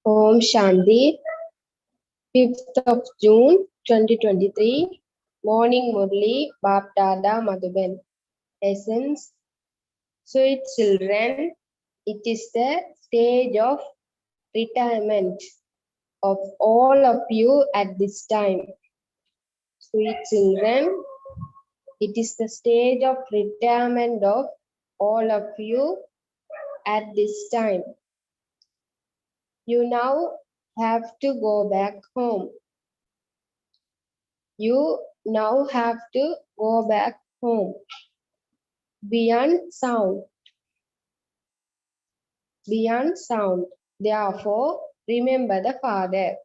Om Shanti, 5th of June 2023, Morning Murli, Bap Dada Madhuban. Essence, sweet children, it is the stage of retirement of all of you at this time. Sweet children, it is the stage of retirement of all of you at this time. You now have to go back home. You now have to go back home. Beyond sound. Beyond sound. Therefore, remember the Father.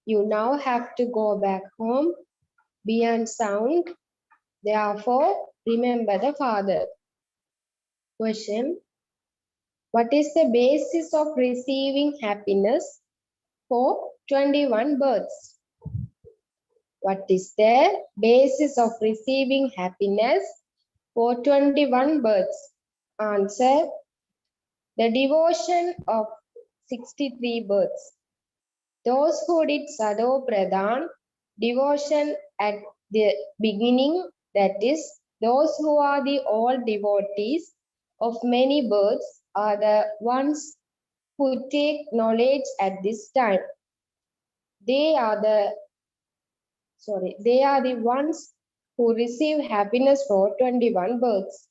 You now have to go back home. Beyond sound. Therefore, remember the Father. Question. What is the basis of receiving happiness for 21 births? What is the basis of receiving happiness for 21 births? Answer. The devotion of 63 births. Those who did Sado Pradhan, devotion at the beginning, that is, those who are the all devotees of many births, are the ones who take knowledge at this time. They are the ones who receive happiness for 21 births.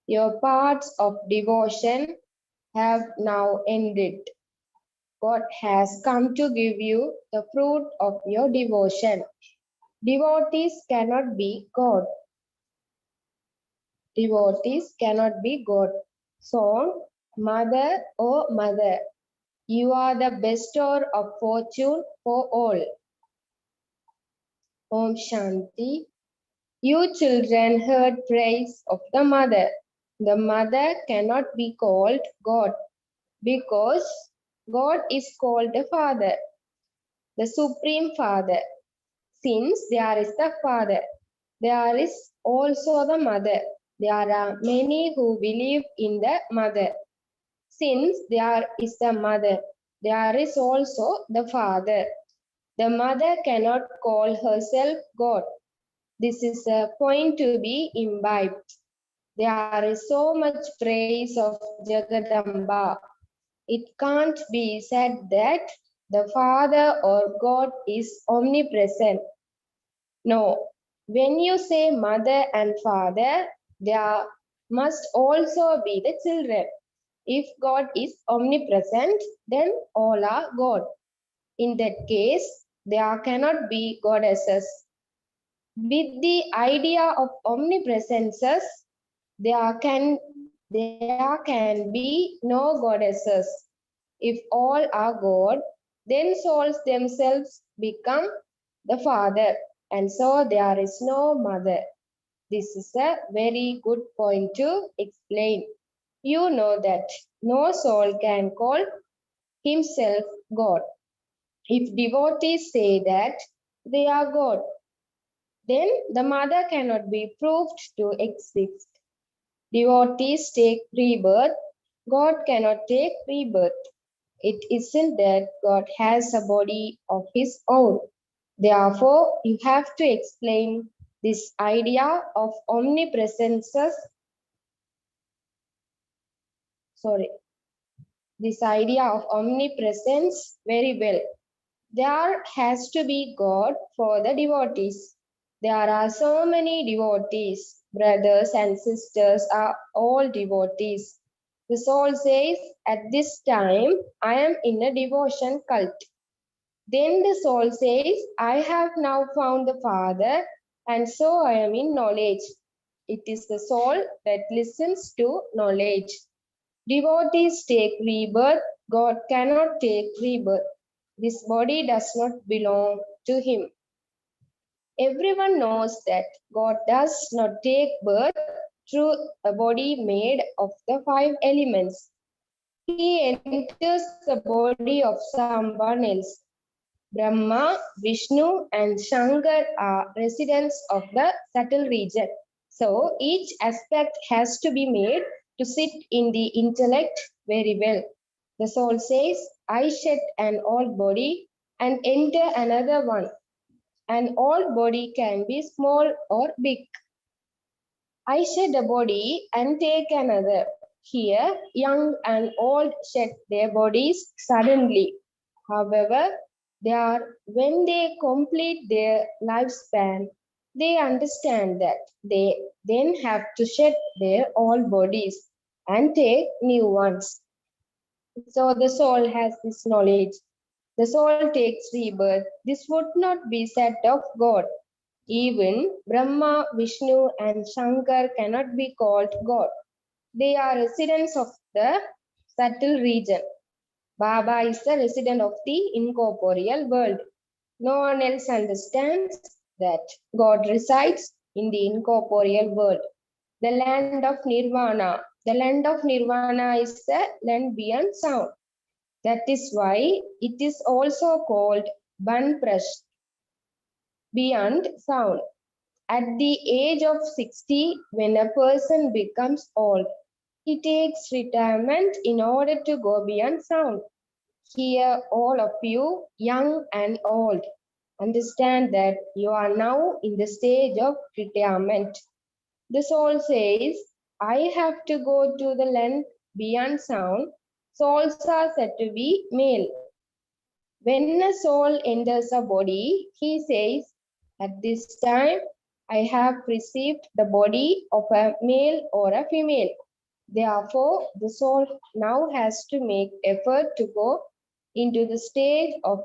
Your parts of devotion have now ended. God has come to give you the fruit of your devotion. Devotees cannot be God. Devotees cannot be God. Song, Mother, oh Mother, you are the bestower of fortune for all. Om Shanti. You children heard praise of the mother. The mother cannot be called God because God is called the Father, the Supreme Father. Since there is the Father, there is also the Mother. There are many who believe in the Mother. Since there is the Mother, there is also the Father. The Mother cannot call herself God. This is a point to be imbibed. There is so much praise of Jagadamba. It can't be said that the Father or God is omnipresent. No, when you say mother and father, there must also be the children. If God is omnipresent, then all are God. In that case, there cannot be goddesses. With the idea of omnipresences, there can be no goddesses. If all are God, then souls themselves become the Father, and so there is no mother. This is a very good point to explain. You know that no soul can call himself God. If devotees say that they are God, then the mother cannot be proved to exist. Devotees take rebirth. God cannot take rebirth. It isn't that God has a body of his own. Therefore, you have to explain this idea of omnipresences. This idea of omnipresence very well. There has to be God for the devotees. There are so many devotees. brothers and sisters are all devotees. The soul says, at this time, I am in a devotion cult. Then the soul says, I have now found the Father, and so I am in knowledge. It is the soul that listens to knowledge. Devotees take rebirth, God cannot take rebirth. This body does not belong to him. Everyone knows that God does not take birth through a body made of the five elements. He enters the body of someone else. Brahma, Vishnu, and Shankar are residents of the subtle region. So each aspect has to be made to sit in the intellect very well. The soul says, I shed an old body and enter another one. An old body can be small or big. I shed a body and take another. Here, young and old shed their bodies suddenly. However, when they complete their lifespan, they understand that they then have to shed their old bodies and take new ones. So the soul has this knowledge. The soul takes rebirth. This would not be said of God. Even Brahma, Vishnu, and Shankar cannot be called God. They are residents of the subtle region. Baba is the resident of the incorporeal world. No one else understands that God resides in the incorporeal world. The land of Nirvana. The land of Nirvana is the land beyond sound. That is why it is also called Banprash, beyond sound. At the age of 60, when a person becomes old, he takes retirement in order to go beyond sound. Here, all of you, young and old, understand that you are now in the stage of retirement. The soul says, I have to go to the land beyond sound. Souls are said to be male. When a soul enters a body, he says, at this time, I have received the body of a male or a female. Therefore, the soul now has to make effort to go into the stage of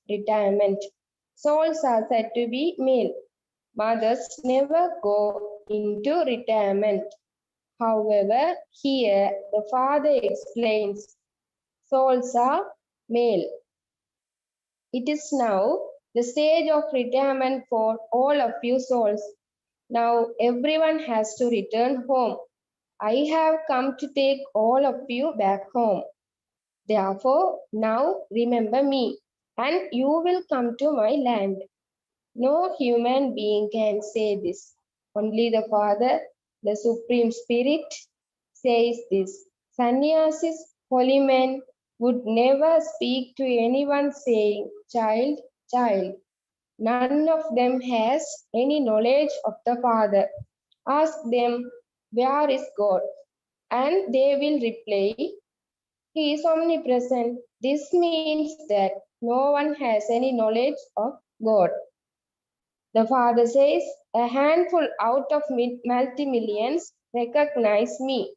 retirement. Souls are said to be male. Mothers never go into retirement. However, here the father explains souls are male. It is now the stage of retirement for all of you souls. Now everyone has to return home. I have come to take all of you back home. Therefore, now remember me, and you will come to my land. No human being can say this. Only the Father, the Supreme Spirit, says this. Sannyasis, holy men, would never speak to anyone saying, child, child. None of them has any knowledge of the Father. Ask them, where is God? And they will reply, he is omnipresent. This means that no one has any knowledge of God. The Father says, a handful out of multi-millions recognize me.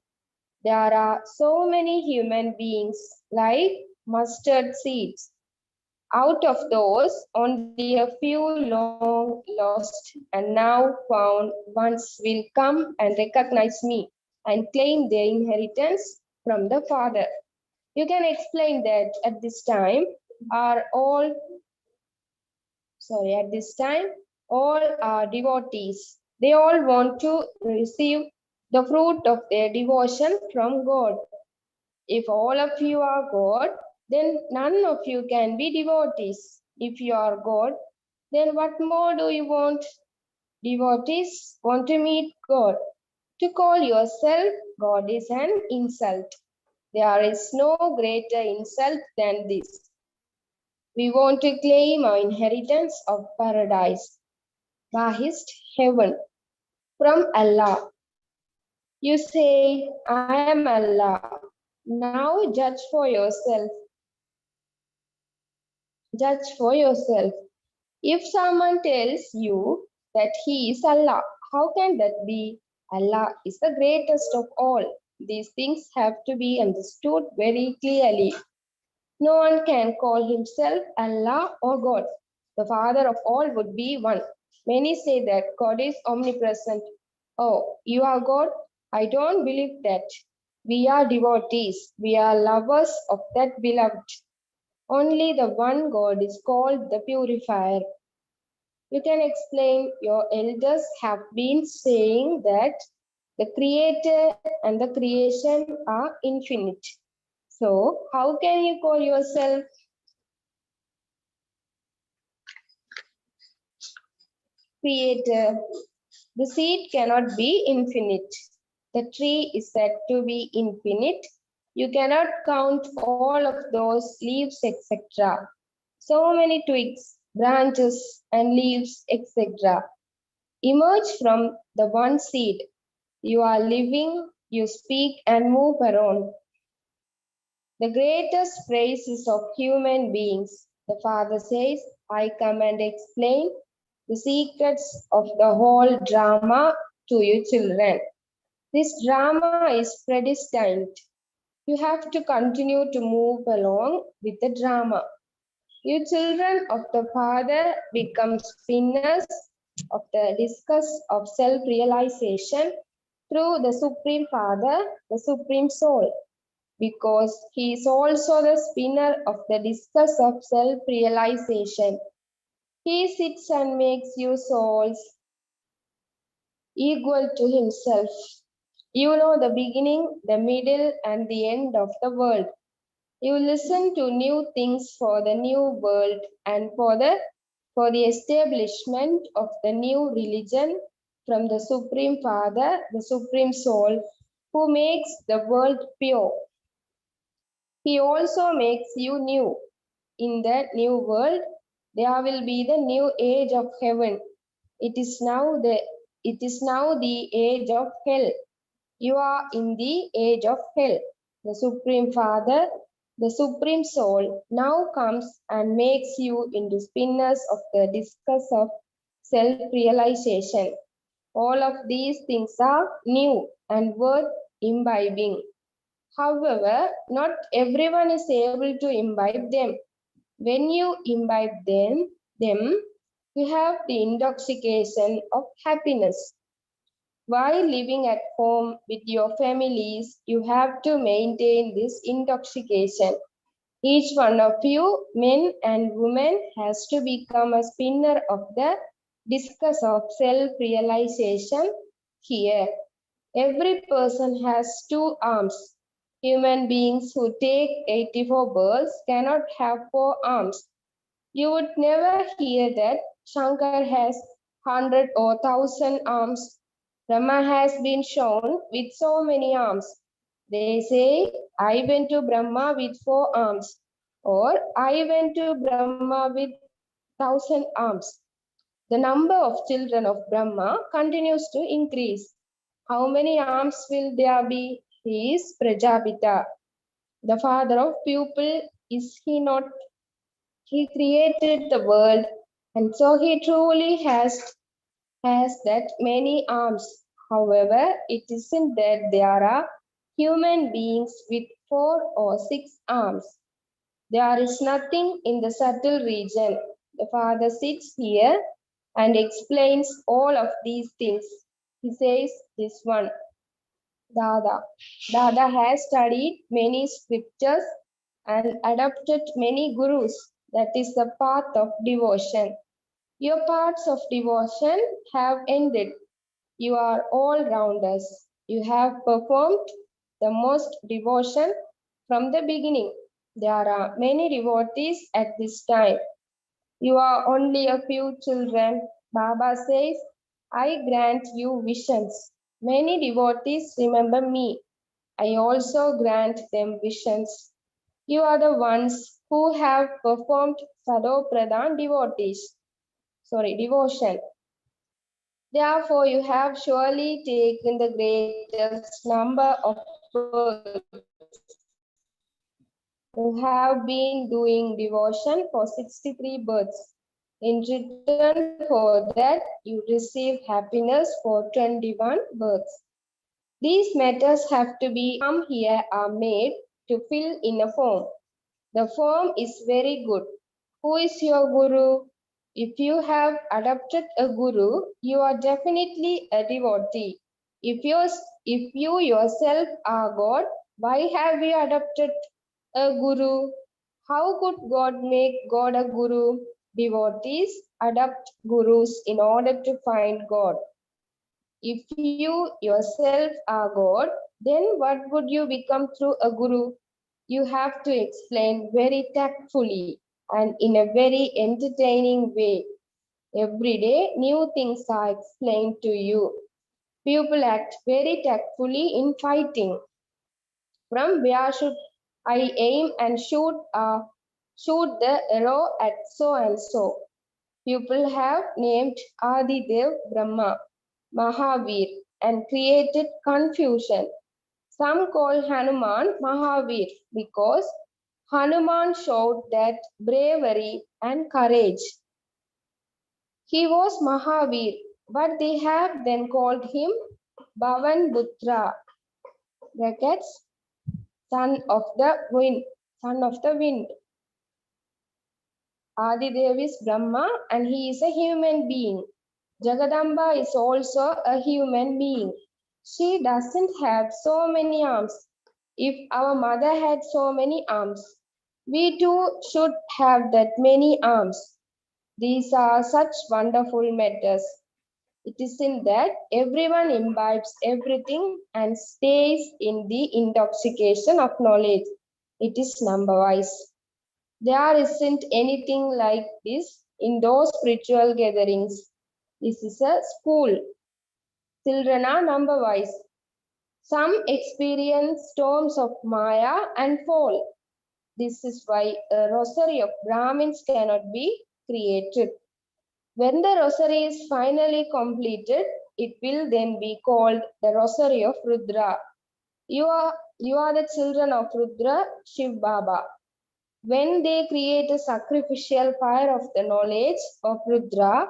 There are so many human beings like mustard seeds. Out of those, only a few long lost and now found ones will come and recognize me and claim their inheritance from the Father. You can explain that at this time all are devotees. They all want to receive the fruit of their devotion from God. If all of you are God, then none of you can be devotees. If you are God, then what more do you want? Devotees want to meet God. To call yourself God is an insult. There is no greater insult than this. We want to claim our inheritance of paradise, Bahist heaven, from Allah. You say, I am Allah. Now judge for yourself. Judge for yourself. If someone tells you, that He is Allah. How can that be? Allah is the greatest of all. These things have to be understood very clearly. No one can call himself Allah or God. The Father of all would be one. Many say that God is omnipresent. Oh, you are God? I don't believe that. We are devotees. We are lovers of that beloved. Only the one God is called the purifier. You can explain. Your elders have been saying that the Creator and the creation are infinite. So, how can you call yourself Creator? The seed cannot be infinite. The tree is said to be infinite. You cannot count all of those leaves, etc. So many twigs, branches, and leaves, etc. emerge from the one seed. You are living, you speak, and move around. The greatest praise is of human beings. The Father says, I come and explain the secrets of the whole drama to you children. This drama is predestined. You have to continue to move along with the drama. You children of the Father become spinners of the discus of self-realization through the Supreme Father, the Supreme Soul, because he is also the spinner of the discus of self-realization. He sits and makes you souls equal to himself. You know the beginning, the middle, and the end of the world. You listen to new things for the new world and for the establishment of the new religion from the Supreme Father, the Supreme Soul, who makes the world pure. He also makes you new. In that new world, there will be the new age of heaven. It is now the age of hell. You are in the age of hell. The Supreme Father, the Supreme Soul, now comes and makes you into spinners of the discus of self-realization. All of these things are new and worth imbibing. However, not everyone is able to imbibe them. When you imbibe them, you have the intoxication of happiness. While living at home with your families, you have to maintain this intoxication. Each one of you, men and women, has to become a spinner of the discus of self-realization here. Every person has two arms. Human beings who take 84 births cannot have four arms. You would never hear that Shankar has 100 or 1,000 arms. Brahma has been shown with so many arms. They say, I went to Brahma with 4 arms, or I went to Brahma with 1,000 arms. The number of children of Brahma continues to increase. How many arms will there be? He is Prajapita. The father of people, is he not? He created the world, and so he truly has that many arms. However, it isn't that there are human beings with 4 or 6 arms. There is nothing in the subtle region. The Father sits here and explains all of these things. He says this one, Dada. Dada has studied many scriptures and adopted many gurus. That is the path of devotion. Your paths of devotion have ended. You are all rounders. You have performed the most devotion from the beginning. There are many devotees at this time. You are only a few children. Baba says, I grant you visions. Many devotees remember me. I also grant them visions. You are the ones who have performed Sado Pradhan devotion. Therefore, you have surely taken the greatest number of births. You have been doing devotion for 63 births. In return for that, you receive happiness for 21 births. These matters have to be come here are made to fill in a form. The form is very good. Who is your guru? If you have adopted a guru, you are definitely a devotee. If you yourself are God, why have you adopted a guru? How could God make God a guru? Devotees adopt gurus in order to find God. If you yourself are God, then what would you become through a guru? You have to explain very tactfully and in a very entertaining way. Every day, new things are explained to you. People act very tactfully in fighting. From where should I aim and shoot the arrow at so and so? People have named Adidev Brahma, Mahavir, and created confusion. Some call Hanuman Mahavir because Hanuman showed that bravery and courage. He was Mahavir, but they have then called him Bhavan Putra, brackets, son of the wind, son of the wind. Adidev is Brahma and he is a human being. Jagadamba is also a human being. She doesn't have so many arms. If our mother had so many arms, we too should have that many arms. These are such wonderful matters. It is in that everyone imbibes everything and stays in the intoxication of knowledge. It is number wise. There isn't anything like this in those spiritual gatherings. This is a school. Children are number wise. Some experience storms of Maya and fall. This is why a rosary of Brahmins cannot be created. When the rosary is finally completed, it will then be called the rosary of Rudra. You are the children of Rudra, Shiv Baba. When they create a sacrificial fire of the knowledge of Rudra,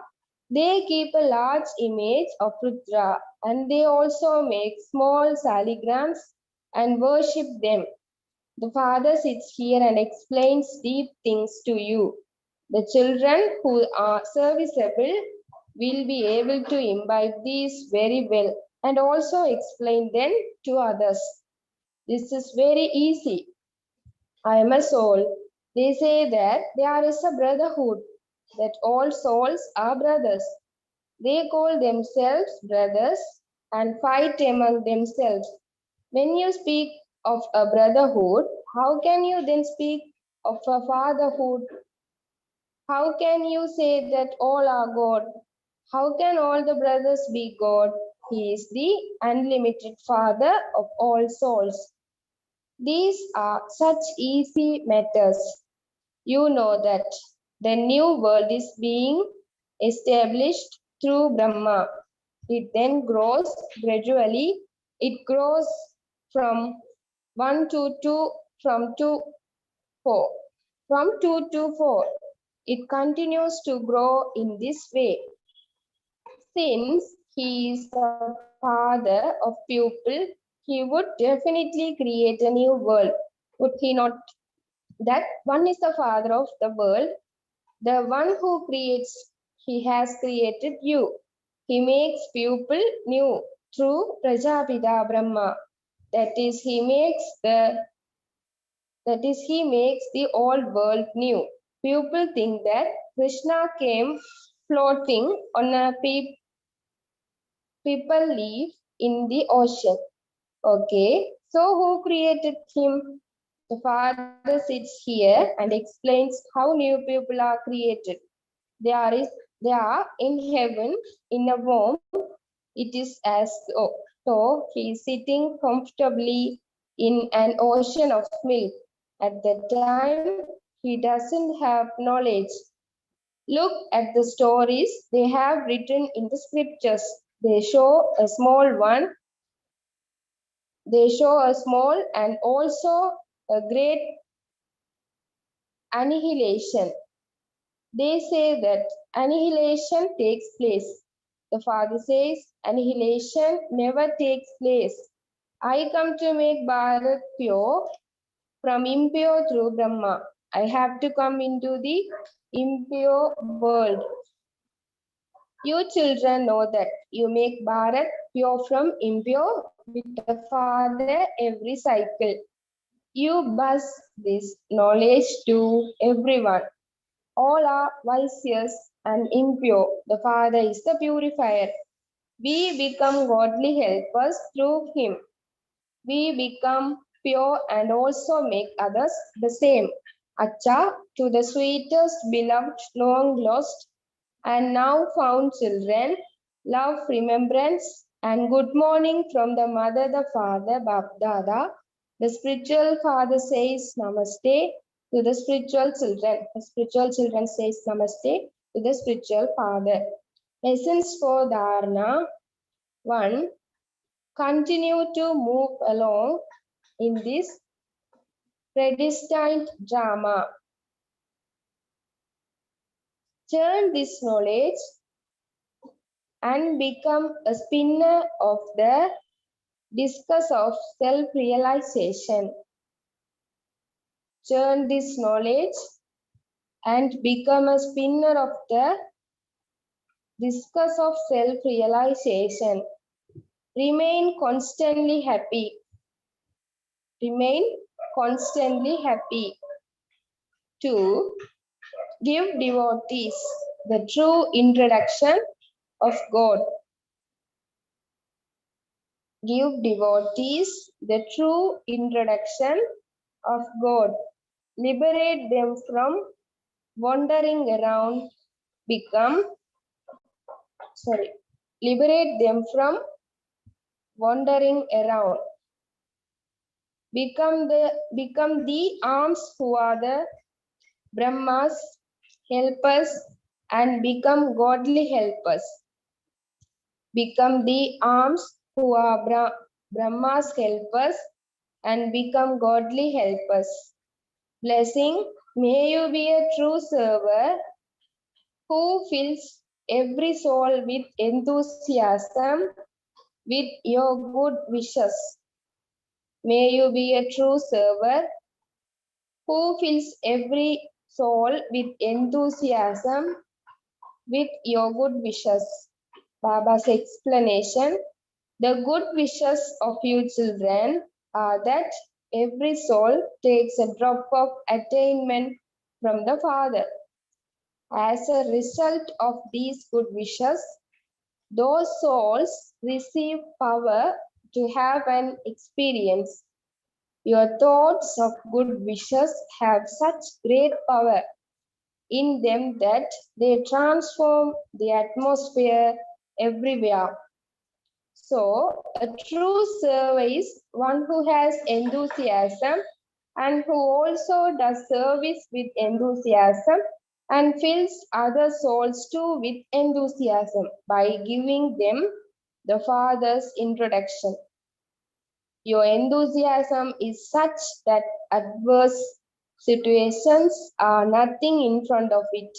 they keep a large image of Rudra and they also make small saligrams and worship them. The father sits here and explains deep things to you. The children who are serviceable will be able to imbibe these very well and also explain them to others. This is very easy. I am a soul. They say that there is a brotherhood, that all souls are brothers. They call themselves brothers and fight among themselves. When you speak of a brotherhood, how can you then speak of a fatherhood? How can you say that all are God? How can all the brothers be God? He is the unlimited Father of all souls. These are such easy matters. You know that the new world is being established through Brahma. It then grows gradually. It grows from 1 to 2, from 2, 4. From 2 to 4. It continues to grow in this way. Since he is the father of people, he would definitely create a new world. Would he not? That one is the father of the world, the one who creates, he has created you. He makes people new through Prajapita Brahma. That is, he makes the old world new. People think that Krishna came floating on a people leaf in the ocean. Okay, so who created him? The father sits here and explains how new people are created. They are in heaven in a womb. It is as though he is sitting comfortably in an ocean of milk. At that time, he doesn't have knowledge. Look at the stories they have written in the scriptures. They show a small one. They show a small and also a great annihilation. They say that annihilation takes place. The Father says annihilation never takes place. I come to make Bharat pure from impure through Brahma. I have to come into the impure world. You children know that you make Bharat pure from impure with the Father every cycle. You buzz this knowledge to everyone. All are vicious and impure. The Father is the purifier. We become godly helpers through Him. We become pure and also make others the same. Acha, to the sweetest, beloved, long lost, and now found children, love, remembrance, and good morning from the mother, the father, Bap Dada. The spiritual father says Namaste to the spiritual children. The spiritual children says Namaste to the spiritual father. Lessons for Dharana. 1. Continue to move along in this predestined drama. Turn this knowledge and become a spinner of the discus of self-realization. Turn this knowledge and become a spinner of the discus of self-realization. Remain constantly happy. Remain constantly happy. 2. Give devotees the true introduction of God. Give devotees the true introduction of God. Liberate them from wandering around. Liberate them from wandering around. Become the arms who are the Brahma's helpers and become godly helpers. Become the arms who are Brahma's helpers and become godly helpers. Blessing, may you be a true server who fills every soul with enthusiasm with your good wishes. May you be a true server who fills every soul with enthusiasm with your good wishes. Baba's explanation. The good wishes of you children are that every soul takes a drop of attainment from the Father. As a result of these good wishes, those souls receive power to have an experience. Your thoughts of good wishes have such great power in them that they transform the atmosphere everywhere. So, a true server is one who has enthusiasm and who also does service with enthusiasm and fills other souls too with enthusiasm by giving them the Father's introduction. Your enthusiasm is such that adverse situations are nothing in front of it.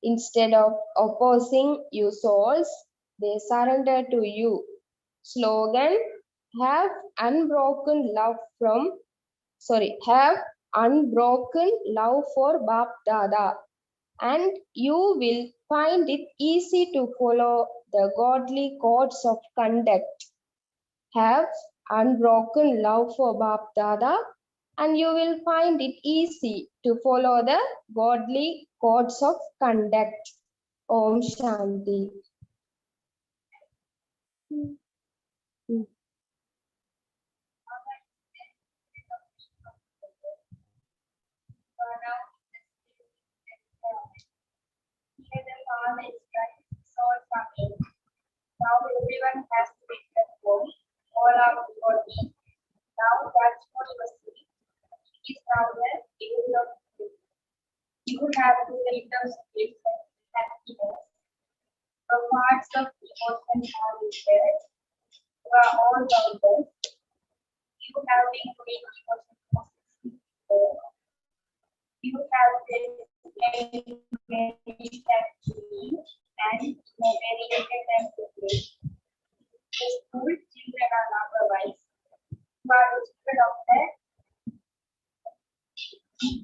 Instead of opposing you souls, they surrender to you. Slogan, have unbroken love for Bap Dada, and you will find it easy to follow the godly codes of conduct. Have unbroken love for Bap Dada, and you will find it easy to follow the godly codes of conduct. Om Shanti. Here the Father is trying to solve something. Now everyone has to be conformed. All are body. Now that's what you see. It is now the age of truth. You have to let us live happiness. The parts of emotion are repaired. You are all bounded. You have been doing emotion processing before. You have been managed them to eat and motivated them to play. The school children are now wise, who are the children of the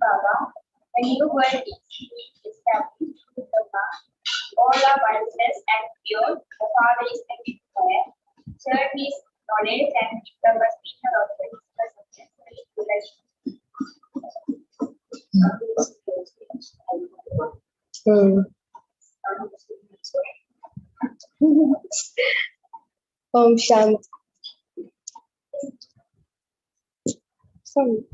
Baba. A new world is established with the past. All are viceless and pure. The Father is everywhere. Church is knowledge and the speaker of the subject. Om Shanti. Sorry.